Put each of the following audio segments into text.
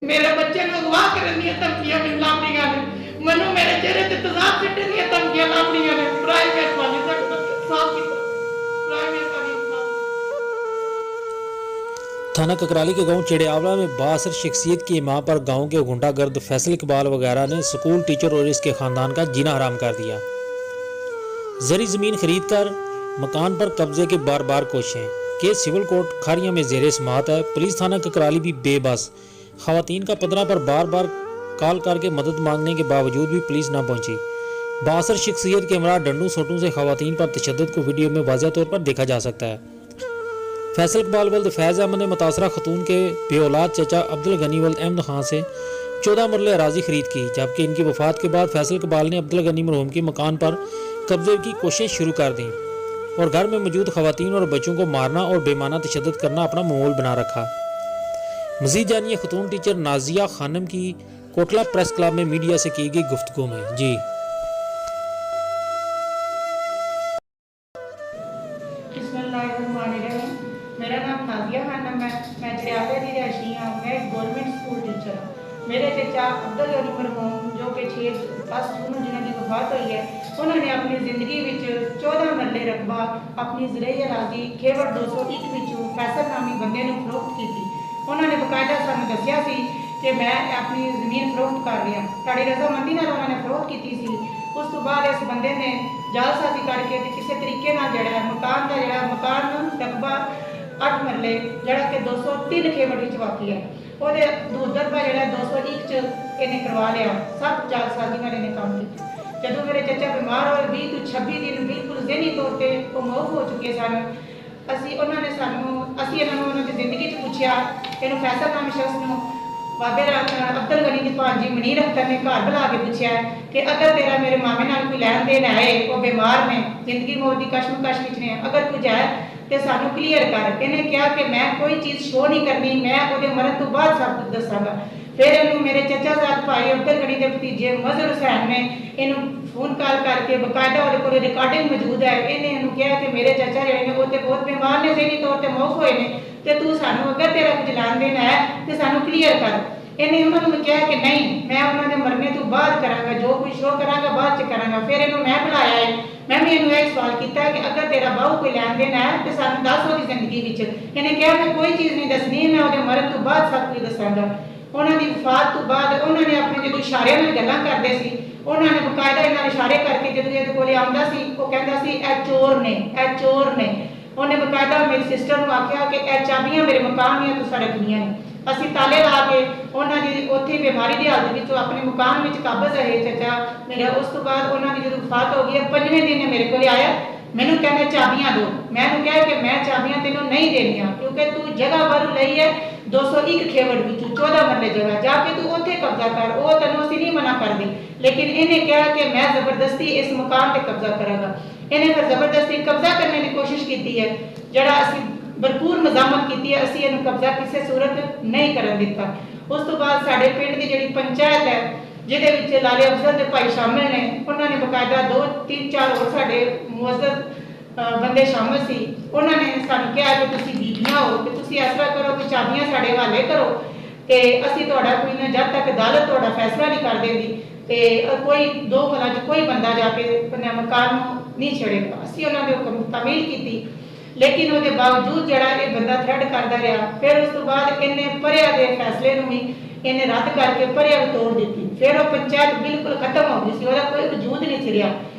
मेरे बच्चे को अगवा करने दी धमकियां मिल लापड़ियां ने, मनु मेरे चेहरे ते तेजाब सिट्टने दी धमकियां लापड़ियां ने। प्राइवेट वाली तक साफ की प्राइवेट वाली थाना ककराली के गांव चिड़ियावला में बासर शख्सियत की मां पर गांव के गुंडागर्द फैसल इकबाल वगैरह ने स्कूल टीचर और इसके खानदान का जीना हराम कर दिया। जरी जमीन खरीद कर मकान पर कब्जे की बार बार कोशिशें, केस सिविल कोर्ट खारिया में जेर समात है। पुलिस थाना ककराली भी बेबस, खवातीन का पदरा पर बार बार कॉल करके मदद मांगने के बावजूद भी पुलिस न पहुंची। बासर शख्सियत के हमरा डंडू सोटों से खवातीन पर तशद्दुद को वीडियो में वाज़ह तौर पर देखा जा सकता है। फैसल इकबाल वल्द फैज़ अहमद ने मुतासरा खतून के बेऔलाद चचा अब्दुल गनी वल्द अहमद खान से 14 मरले अराजी खरीद की, जबकि इनकी वफात के बाद फैसल इकबाल ने अब्दुल गनी मरहूम के मकान पर कब्जे की कोशिश शुरू कर दी और घर में मौजूद खवातीन और बच्चों को मारना और बेमाना तशद्दुद करना अपना मामूल बना रखा। मज़ीद जानिए खतून टीचर नाजिया खानम की कोटला प्रेस क्लब में मीडिया से की गई गुफ्तगू में। जी मेरा नाम नाजिया खानम है, मैं चिड़ियावला की रहायशी हाँ। मैं एक गौरमेंट स्कूल टीचर हाँ। मेरे चचा अब्दुल गनी मरहूम जो कि 10 जून जिन्होंने वफात हुई है, उन्होंने अपनी जिंदगी में 14 मरले रकबा अपनी ज़राई अराजी खेवड़ 201 विचों फैसल नामी बंदे ने फरोख्त की थी। उन्होंने बकायदा सानू दसिया सी कि मैं अपनी ज़मीन फरोख्त कर रहा, साड़ी रजामंदी नाल उन्होंने फरोख्त की सी। उस तो बाद इस बंदे ने जालसाजी करके किसी तरीके नाल जिहड़ा मकान का जिहड़ा मकान रकबा 8 मरले जिहड़ा कि 203 खेवड़ विच वाक़ई है, ਉਹਦੇ ਦੂਦਰਬਾ ਜਿਹੜਾ 201 ਚ ਇਹਨੇ ਕਰਵਾ ਲਿਆ। ਸਭ ਜਾਲਸਾਜ਼ੀ ਨਾਲ ਇਹਨੇ ਕੰਮ ਕੀਤਾ। ਜਦੋਂ ਮੇਰੇ ਚਾਚਾ ਬਿਮਾਰ ਹੋਏ 20 ਤੋਂ 26 ਦਿਨ ਬਿਲਕੁਲ ਜ਼ਹਿਨੀ ਤੌਰ ਤੇ ਉਹ ਮੌਤ ਹੋ ਚੁੱਕੇ ਸਨ। ਉਹਨਾਂ ਨੇ ਇਹਨਾਂ ਨੂੰ ਉਹਨਾਂ ਦੀ ਜ਼ਿੰਦਗੀ 'ਚ ਪੁੱਛਿਆ, ਇਹਨੂੰ ਫੈਸਲ ਨਾਮ ਸ਼ਖਸ ਨੂੰ ਬਾਬੇ ਅਬਦੁਲ ਗਨੀ ਦੀ ਭਾਂਜੀ ਮਨੀਰ ਅਖਤਰ ਨੇ ਘਰ ਬੁਲਾ ਕੇ ਪੁੱਛਿਆ ਕਿ ਅਗਰ ਤੇਰਾ ਮੇਰੇ ਮਾਮੇ ਨਾਲ ਕੋਈ ਲੈਣ ਦੇਣ ਆਏ, ਉਹ ਬਿਮਾਰ ਨੇ, ਜ਼ਿੰਦਗੀ ਮੌਤ ਦੀ ਕਸ਼ਮਕਸ਼ ਵਿੱਚ ਨੇ, ਅਗਰ ਕੁਝ ਹੈ ਤੇ ਸਾਨੂੰ ਕਲੀਅਰ ਕਰ। ਇਹਨੇ ਕਿਹਾ ਕਿ ਮੈਂ ਕੋਈ ਚੀਜ਼ ਸ਼ੋ ਨਹੀਂ ਕਰਨੀ, ਮੈਂ ਉਹਦੇ ਮਰਨ ਤੋਂ ਬਾਅਦ ਸਭ ਕੁਝ ਦੱਸਾਂਗਾ। ਫਿਰ ਇਹਨੂੰ ਮੇਰੇ ਚਾਚਾ ਸਾਹਿਬ ਭਾਈ ਅਬਦੁਲ ਗਨੀ ਦੇ ਭਤੀਜੇ ਮਜ਼ਹਰ ਹੁਸੈਨ ਨੇ ਇਹਨੂੰ ਫੋਨ ਕਾਲ ਕਰਕੇ ਬਕਾਇਦਾ ਉਹਦੇ ਕੋਲ ਰਿਕਾਰਡਿੰਗ ਮੌਜੂਦ ਹੈ। ਇਹਨੇ ਇਹਨੂੰ ਕਿਹਾ ਕਿ ਮੇਰੇ ਚਾਚਾ ਜਿਹੜੇ ਨੇ ਉਹ ਤੇ ਬਹੁਤ ਬਿਮਾਰ ਨੇ, ਜ਼ਹਿਨੀ ਤੌਰ ਤੇ ਮੌਤ ਹੋਏ ਨੇ, ਤੇ ਤੂੰ ਸਾਨੂੰ ਅਗਰ ਤੇਰਾ ਕੁਝ ਲੈਣ ਦੇਣ ਹੈ ਤੇ ਸਾਨੂੰ ਕਲੀਅਰ ਕਰ। ਇਹਨੇ ਉਹਨਾਂ ਨੂੰ ਕਿਹਾ ਕਿ ਨਹੀਂ, ਮੈਂ ਉਹਨਾਂ ਦੇ ਮਰਨੇ ਤੋਂ ਬਾਅਦ ਕਰਾਂਗਾ, ਜੋ ਕੁਝ ਸ਼ੋ ਕਰਾਂਗਾ ਬਾਅਦ ਚ ਕਰਾਂਗਾ। ਫਿਰ ਇਹਨੂੰ ਮੈਂ ਬੁਲਾਇਆ ਹੈ, मैं भी इन्होंने एक सवाल किया कि अगर तेरा बहू कोई लैन देन है तो सानू दस ओदी जिंदगी विच। इन्हें कहा मैं कोई चीज़ नहीं दसनी, मैं ओदे मरण तो बाद सब कुछ दसांगा। उन्होंने वफात तो बाद उन्होंने अपने जो इशारे नाल गल्लां करदे सी, उन्होंने बकायदा इन्हां इशारे करके जो इहदे कोले आउंदा सी वो कहंदा सी ए चोर ने, ए चोर ने। उन्हें बकायदा मेरी सिस्टर नूं आख्या कि ए चाबियां मेरे मकान ਦੀਆਂ तू सड़कनियां ने। ਅਸੀਂ ਤਾਲੇ ਲਾ ਕੇ ਉਹਨਾਂ ਦੀ ਉੱਥੇ ਬਿਮਾਰੀ ਦੀ ਹਾਲਤ ਵਿੱਚ ਆਪਣੇ ਮਕਾਨ ਵਿੱਚ ਕਾਬਜ਼ ਰਹੇ ਚਾਚਾ ਮੇਰਾ। ਉਸ ਤੋਂ ਬਾਅਦ ਉਹਨਾਂ ਦੀ ਜਦੋਂ ਵਫਾਤ ਹੋ ਗਈ 5ਵੇਂ ਦਿਨ ਮੇਰੇ ਕੋਲ ਆਇਆ, ਮੈਨੂੰ ਕਹਿੰਦਾ ਚਾਬੀਆਂ ਦਿਓ। ਮੈਂ ਉਹਨੂੰ ਕਿਹਾ ਕਿ ਮੈਂ ਚਾਬੀਆਂ ਤੈਨੂੰ ਨਹੀਂ ਦੇਣੀਆਂ ਕਿਉਂਕਿ ਤੂੰ ਜਗ੍ਹਾ ਬਾਹਰੋਂ ਲਈ ਹੈ 201 ਖੇਵੜ ਵਿੱਚ 14 ਮਰਲੇ ਜਗ੍ਹਾ, ਜਾ ਕੇ ਤੂੰ ਉੱਥੇ ਕਬਜ਼ਾ ਕਰ। ਉਹ ਤੈਨੂੰ ਅਸੀਂ ਨਹੀਂ ਮਨਾ ਕਰਦੇ, ਲੇਕਿਨ ਇਹਨੇ ਕਿਹਾ ਕਿ ਮੈਂ ਜ਼ਬਰਦਸਤੀ ਇਸ ਮਕਾਨ ਤੇ ਕਬਜ਼ਾ ਕਰਾਂਗਾ। ਇਹਨੇ ਫਿਰ ਜ਼ਬਰਦਸਤੀ ਕਬਜ਼ਾ ਕਰਨ ਦੀ ਕੋਸ਼ਿਸ਼ ਕੀਤੀ ਹੈ, ਜਿਹੜਾ ਅਸੀਂ भरपूर मजामत की है, असी इन्हू कब्जा किसी सूरत नहीं करन दिता। उस तो बाद साडे पिंड की जिहड़ी पंचायत है जिहदे विच लाले अफजल दे भाई शामिल ने, उन्होंने बकायदा 2-3-4 होर साडे मुअज़्ज़ज़ बंदे शामिल सी। उन्होंने सानू कहा कि तुसीं बीबियां हो कि तुसीं इस तरह करो कि चाबियां साडे हवाले करो कि असी तुहाडा कोई ना, जब तक अदालत तुहाडा फैसला नहीं कर देंदी ते कोई 2 गल्लां च कोई बंदा जाके मकान नहीं छड़ेगा। असी उन्होंने हुक्म तामील की, लेकिन उसके बावजूद जरा ये बंदा थ्रेड करता रहा। फिर उस तो बाद इन्हें परिया के फैसले भी इन्हें रद्द करके परिया भी तोड़ दी। फिर वो पंचायत बिल्कुल खत्म हो गई सी, उसका कोई वजूद नहीं छिड़िया।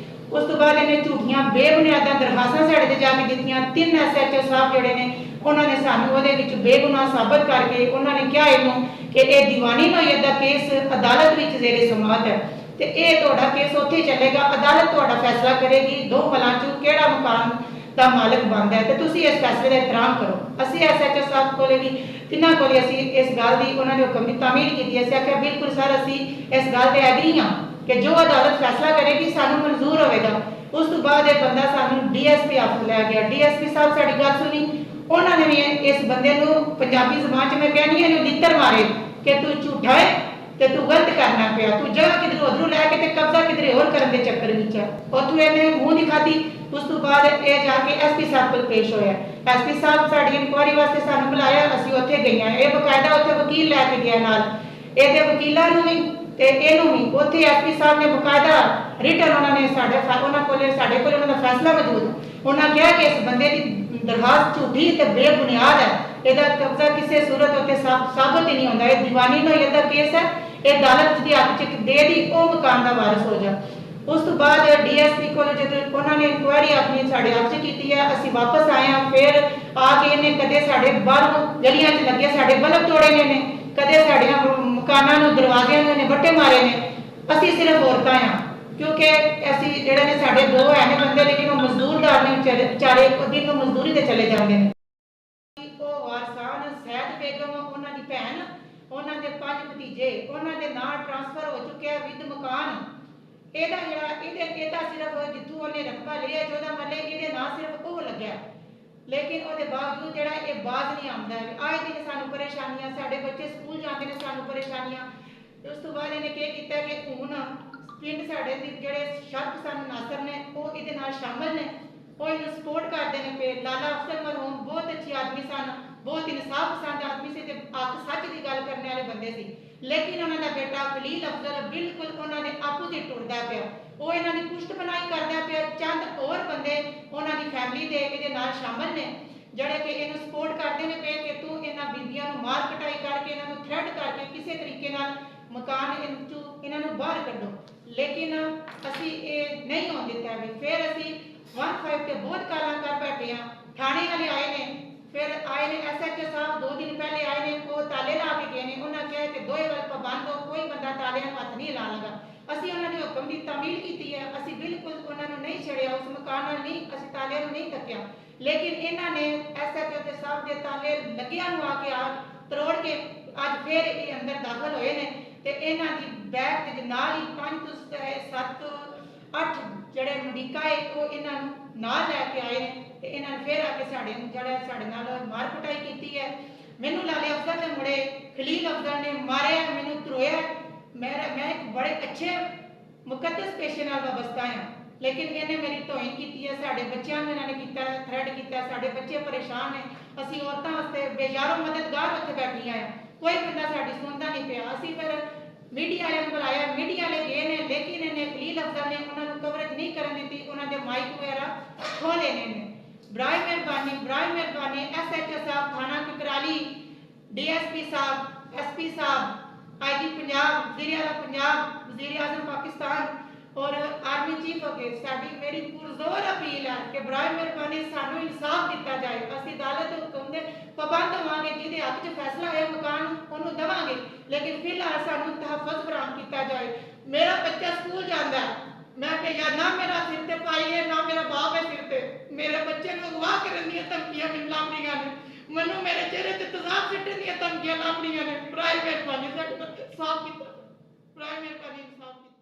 उस तो बाद इन्हें झूठियां बेबुनियादा दरखास्तां साढ़े ते जाके दित्तियां। 3 SHO साहब जोड़े ने उन्होंने सानू ਉਹਦੇ ਵਿੱਚ बेगुनाह साबित करके उन्होंने कहा इनू कि यह दीवानी नोयत का केस अदालत में जेरे समात है तो यह तुहाडा केस उत्थे चलेगा, अदालत तुहाडा फैसला करेगी 2 मलां चों किहड़ा मकान ਦਾ ਮਾਲਕ ਬਣਦਾ ਹੈ ਤੇ ਤੁਸੀਂ ਇਸ ਫੈਸਲੇ ਦਾ ਇਤਰਾਮ ਕਰੋ। ਅਸੀਂ SHO ਸਾਹਿਬ ਕੋਲੇ ਵੀ ਤਿੰਨਾਂ ਕੋਲੇ ਅਸੀਂ ਇਸ ਗੱਲ ਦੀ ਉਹਨਾਂ ਦੇ ਹੁਕਮ ਦੀ ਤਾਮੀਲ ਕੀਤੀ। ਅਸੀਂ ਆਖਿਆ ਬਿਲਕੁਲ ਸਰ ਅਸੀਂ ਇਸ ਗੱਲ ਤੇ ਐਗਰੀ ਹਾਂ ਕਿ ਜੋ ਅਦਾਲਤ ਫੈਸਲਾ ਕਰੇਗੀ ਸਾਨੂੰ ਮਨਜ਼ੂਰ ਹੋਵੇਗਾ। ਉਸ ਤੋਂ ਬਾਅਦ ਇਹ ਬੰਦਾ ਸਾਨੂੰ DSP ਆਫਿਸ ਲੈ ਗਿਆ। DSP ਸਾਹਿਬ ਸਾਡੀ ਗੱਲ ਸੁਣੀ, ਉਹਨਾਂ ਨੇ ਵੀ ਇਸ ਬੰਦੇ ਨੂੰ ਪੰਜਾਬੀ ਜ਼ੁਬਾਨ 'ਚ ਮੈਂ ਕਹਿੰਦੀ ਇਹਨੂੰ ਲਿੱਤਰ ਮਾਰੇ ਕਿ ਤੂੰ ਝੂਠਾ ਹੈ ਤੇ ਤੂੰ ਗਲਤ ਕਰਨਾ ਪਿਆ, ਤੂੰ ਜਗ੍ਹਾ ਕਿਧਰ ਉਧਰੋਂ ਲੈ ਕੇ ਤੇ ਕਬਜ਼ਾ ਕਿਧਰੇ ਹੋਰ ਕਰਨ ਦੇ ਚੱਕਰ ਵਿੱਚ ਉੱਥੋਂ ਇਹਨੇ ਮੂੰਹ ਨਹੀਂ ਖਾਧੀ। उस तो बाद ये जाके SP साहब को पेश होया। SP साहब साड़ी इंक्वायरी वास्ते सानू बुलाया, असीं उत्थे गईयां। ये बकायदा उत्थे वकील लैके गया नाल। ਇਹਦੇ ਵਕੀਲਾਂ ਨੂੰ ਵੀ ਤੇ ਇਹਨੂੰ ਵੀ ਉੱਥੇ ਐਸਪੀ ਸਾਹਿਬ ਨੇ ਬਕਾਇਦਾ ਰਿਟਨ ਉਹਨਾਂ ਨੇ ਉਹਨਾਂ ਕੋਲ ਉਹਨਾਂ ਦਾ ਫੈਸਲਾ ਮੌਜੂਦ। ਉਹਨਾਂ ਕਿਹਾ ਕਿ ਇਸ ਬੰਦੇ ਦੀ ਦਰਖਾਸਤ ਝੂਠੀ ਤੇ ਬੇਬੁਨਿਆਦ ਹੈ, ਇਹਦਾ ਕਬਜ਼ਾ ਕਿਸੇ ਸੂਰਤ ਉੱਤੇ ਸਾਬਤ ਹੀ ਨਹੀਂ ਹੁੰਦਾ, ਇਹ ਦੀਵਾਨੀ ਨੂੰ ਇਹਦਾ ਕੇਸ ਹੈ, ਇਹ ਅਦਾਲਤ ਦੀ ਹੱਕ ਚ ਦੇ ਦੀ ਉਹ ਮਕਾਨ ਦਾ ਵਾਰਸ ਹੋ ਜਾ। ਉਸ ਤੋਂ ਬਾਅਦ ਡੀਐਸਪੀ ਕੋਲ ਜਦੋਂ ਉਹਨਾਂ ਨੇ ਇਨਕੁਆਇਰੀ ਆਪਣੀ ਸਾਡੇ ਹੱਥ 'ਚ ਕੀਤੀ ਹੈ, ਅਸੀਂ ਵਾਪਸ ਆਏ ਹਾਂ। ਫਿਰ ਆ ਕੇ ਇਹਨੇ ਕਦੇ ਸਾਡੇ ਬਾਹਰ ਗਲੀਆਂ 'ਚ ਲੱਗੇ ਸਾਡੇ ਬਲਬ ਤੋੜੇ ਨੇ, ਕਦੇ ਸਾਡੀਆਂ ਮਕਾਨਾਂ ਨੂੰ ਦਰਵਾਜ਼ਿਆਂ ਨੂੰ ਇਹਨੇ ਵੱਟੇ ਮਾਰੇ ਨੇ। ਅਸੀਂ ਸਿਰਫ ਔਰਤਾਂ ਆ, ਕਿਉਂਕਿ ਅਸੀਂ ਜਿਹੜੇ ਨੇ ਸਾਡੇ ਦੋ ਹੈ ਨੇ ਬੰਦੇ, ਲੇਕਿਨ ਉਹ ਮਜ਼ਦੂਰਦਾਰ ਨੇ ਵਿਚਾਰੇ ਦਿਨ ਨੂੰ ਮਜ਼ਦੂਰੀ ਤੇ ਚਲੇ ਜਾਂਦੇ ਨੇ। ਉਹ ਵਾਰਸਾਨ ਸੈਦ ਬੇਗਮ, ਉਹਨਾਂ ਦੀ ਭੈਣ, ਉਹਨਾਂ ਦੇ 5 ਭਤੀਜੇ, ਉਹਨਾਂ ਦੇ ਨਾਂ ਟ੍ਰਾਂਸਫਰ ਹੋ ਚੁੱਕਿਆ ਵਿਦ ਮਕਾਨ। ਇਹਦਾ ਸਿਰਫ ਜਿੱਥੋਂ ਉਹਨੇ ਰਕਬਾ ਲਿਆ ਜਿਹਦਾ ਮਤਲਬ ਇਹਦੇ ਨਾਂ ਸਿਰਫ ਉਹ ਲੱਗਿਆ, ਲੇਕਿਨ ਉਹਦੇ ਬਾਵਜੂਦ ਜਿਹੜਾ ਇਹ ਬਾਜ਼ ਨਹੀਂ ਆਉਂਦਾ। ਆਏ ਦਿਨ ਸਾਨੂੰ ਪਰੇਸ਼ਾਨੀਆਂ, ਸਾਡੇ ਬੱਚੇ ਸਕੂਲ ਜਾਂਦੇ ਨੇ ਸਾਨੂੰ ਪਰੇਸ਼ਾਨੀਆਂ। ਉਸ ਤੋਂ ਬਾਅਦ ਇਹਨੇ ਕੀ ਕੀਤਾ ਕਿ ਹੁਣ ਪਿੰਡ ਸਾਡੇ ਦੇ ਜਿਹੜੇ ਸ਼ਰਤ ਸਾਨੂੰ ਨਾਸਰ ਨੇ ਉਹ ਇਹਦੇ ਨਾਲ ਸ਼ਾਮਲ ਨੇ, ਉਹ ਇਹਨੂੰ ਸਪੋਰਟ ਕਰਦੇ ਨੇ ਪਏ। ਲਾਲਾ ਅਫਸਰ ਮਰਹੂਮ ਬਹੁਤ ਅੱਛੇ ਆਦਮੀ ਸਨ, ਬਹੁਤ ਇਨਸਾਫ ਪਸੰਦ ਆਦਮੀ ਸੀ ਤੇ ਸੱਚ ਦੀ ਗੱਲ ਕਰਨ ਵਾਲੇ ਬੰਦੇ ਸੀ, ਲੇਕਿਨ ਉਹਨਾਂ ਦਾ ਬੇਟਾ ਖਲੀਲ ਅਫਜ਼ਲ ਬਿਲਕੁਲ ਉਹਨਾਂ ਦੇ ਆਪੋਜ਼ਿਟ ਟੁਰਦਾ ਪਿਆ। ਉਹ ਇਹਨਾਂ ਦੀ ਪੁਸ਼ਟ ਬਣਾਈ ਕਰਦਾ ਪਿਆ। ਚੰਦ ਹੋਰ ਬੰਦੇ ਉਹਨਾਂ ਦੀ ਫੈਮਿਲੀ ਦੇ ਇਹਦੇ ਨਾਲ ਸ਼ਾਮਲ ਨੇ ਜਿਹੜੇ ਕਿ ਇਹਨੂੰ ਸਪੋਰਟ ਕਰਦੇ ਨੇ ਪਏ ਕਿ ਤੂੰ ਇਹਨਾਂ ਬੀਬੀਆਂ ਨੂੰ ਮਾਰ ਕਟਾਈ ਕਰਕੇ, ਇਹਨਾਂ ਨੂੰ ਥ੍ਰੈਟ ਕਰਕੇ ਕਿਸੇ ਤਰੀਕੇ ਨਾਲ ਮਕਾਨ ਇਹਨਾਂ ਨੂੰ ਬਾਹਰ ਕੱਢੋ, ਲੇਕਿਨ ਅਸੀਂ ਇਹ ਨਹੀਂ ਹੋਣ ਦਿੱਤਾ ਵੀ। ਫਿਰ ਅਸੀਂ 15 ਤੇ ਬਹੁਤ ਕਾਲਾਂ ਕਰ ਬੈਠੇ ਹਾਂ। ਥਾਣੇ ਵਾਲੇ ਆਏ ਨੇ, ਫਿਰ ਆਏ ਨੇ ਐਸਐਚਓ ਸਾਹਿਬ 2 ਦਿਨ ਪਹਿਲੇ ਆਏ ਨੇ, ਉਹ ਤਾਲੇ ਲਾ ਕੇ ਗਏ ਨੇ। ਉਹਨਾਂ ਕਿਹਾ ਕਿ ਦੋਏ ਵੱਲ ਪਾਬੰਦ ਹੋ, ਕੋਈ ਬੰਦਾ ਤਾਲਿਆਂ ਨੂੰ ਹੱਥ ਨਹੀਂ ਲਾ ਲਗਾ। ਅਸੀਂ ਉਹਨਾਂ ਦੇ ਹੁਕਮ ਦੀ ਤਾਮੀਲ ਕੀਤੀ ਹੈ, ਅਸੀਂ ਬਿਲਕੁਲ ਉਹਨਾਂ ਨੂੰ ਨਹੀਂ ਛੜਿਆ, ਉਸ ਮਕਾਨ ਨਾਲ ਨਹੀਂ, ਅਸੀਂ ਤਾਲਿਆਂ ਨੂੰ ਨਹੀਂ ਤੱਕਿਆ, ਲੇਕਿਨ ਇਹਨਾਂ ਨੇ ਐਸਐਚਓ ਤੇ ਸਾਹਿਬ ਦੇ ਤਾਲੇ ਲੱਗਿਆਂ ਨੂੰ ਆ ਕੇ ਤਰੋੜ ਕੇ ਅੱਜ ਫਿਰ ਇਹ ਅੰਦਰ ਦਾਖਲ ਹੋਏ ਨੇ ਤੇ ਇਹਨਾਂ ਦੀ ਬੈਗ ਦੇ ਨਾਲ ਹੀ 5 ਤੋਂ 7 8 ਜਿਹੜੇ ਮਡੀਕਾ ਹੈ ਉਹ ਇਹਨਾਂ ਨੂੰ ਨਾਲ ਲੈ ਕੇ ਆਏ ਨੇ ਤੇ ਇਹਨਾਂ ਨੇ ਫਿਰ ਆ ਕੇ ਸਾਡੇ ਨਾਲ ਮਾਰ ਕੁਟਾਈ ਕੀਤੀ ਹੈ। ਮੈਨੂੰ ਲਾਲੇ ਅਫਸਰ ਦੇ ਮੁੰਡੇ ਖਲੀਲ ਅਫਜ਼ਲ ਨੇ ਮਾਰਿਆ, ਮੈਨੂੰ ਧਰੋਇਆ। ਮੈਂ ਇੱਕ ਬੜੇ ਅੱਛੇ ਮੁਕੱਦਸ ਪੇਸ਼ੇ ਨਾਲ ਵਾਬਸਤਾ ਹਾਂ, ਲੇਕਿਨ ਇਹਨੇ ਮੇਰੀ ਤੋਹੀਨ ਕੀਤੀ ਹੈ। ਸਾਡੇ ਬੱਚਿਆਂ ਨੂੰ ਇਹਨਾਂ ਨੇ ਕੀਤਾ, ਥ੍ਰੈਟ ਕੀਤਾ। ਸਾਡੇ ਬੱਚੇ ਪਰੇਸ਼ਾਨ ਨੇ, ਅਸੀਂ ਔਰਤਾਂ ਵਾਸਤੇ ਬੇਜ਼ਾਰੋ ਮਦਦਗਾਰ ਉੱਥੇ ਬੈਠੀਆਂ ਆ, ਕੋਈ ਬੰਦਾ ਸਾਡੀ ਸੁਣਦਾ ਨਹੀਂ ਪਿਆ। ਅਸੀਂ ਫਿਰ ਮੀਡੀਆ ਵਾਲਿਆਂ ਨੂੰ ਬੁਲਾਇਆ, ਮੀਡੀਆ ਵਾਲੇ ਗਏ ਨੇ, ਲੇਕਿਨ ਇਹਨੇ ਖਲੀਲ ਅਫਜ਼ਲ ਨੇ ਉਹਨਾਂ ਨੂੰ ਕਵਰੇਜ ਨਹੀਂ ਕਰਨ ਦਿੱਤੀ, ਉਹਨਾਂ ਦੇ ਮਾਈਕ ਵਗੈਰਾ ਖੋਲੇ ਨੇ। ਬਰਾਏ ਮਿਹਰਬਾਨੀ ਐਸਐਚਓ ਸਾਹਿਬ ਥਾਣਾ ਕੁਕਰਾਲੀ, ਡੀਐਸਪੀ ਸਾਹਿਬ, ਐਸਪੀ ਸਾਹਿਬ, आईजी पंजाब, वज़ीर आला पंजाब, वज़ीर आज़म पाकिस्तान और आर्मी चीफ अगे साडी मेरी पुरजोर अपील है कि बराए मेहरबानी सानू इंसाफ दिता जाए। असीं अदालत दे हुक्म दे पाबंद होवांगे, जिहदे हक च फैसला होया मकान ओनू देवांगे, लेकिन फिलहाल सानू तहफ़्फ़ुज़ बरामद किया जाए। मेरा बच्चा स्कूल जाता है, मैं कहा ना मेरा सिर ते पाई है ना मेरा बाप है सिर ते, मेरे बच्चे को अगवा करन दी धमकियां मिल रहीआं ने, मनु मेरे चेहरे ते तेजाब सिट्टन दी धमकियां लभ रहीआं ने। बराए मेहरबानी साडे साफ कीता, बराए मेहरबानी इंसाफ कीता।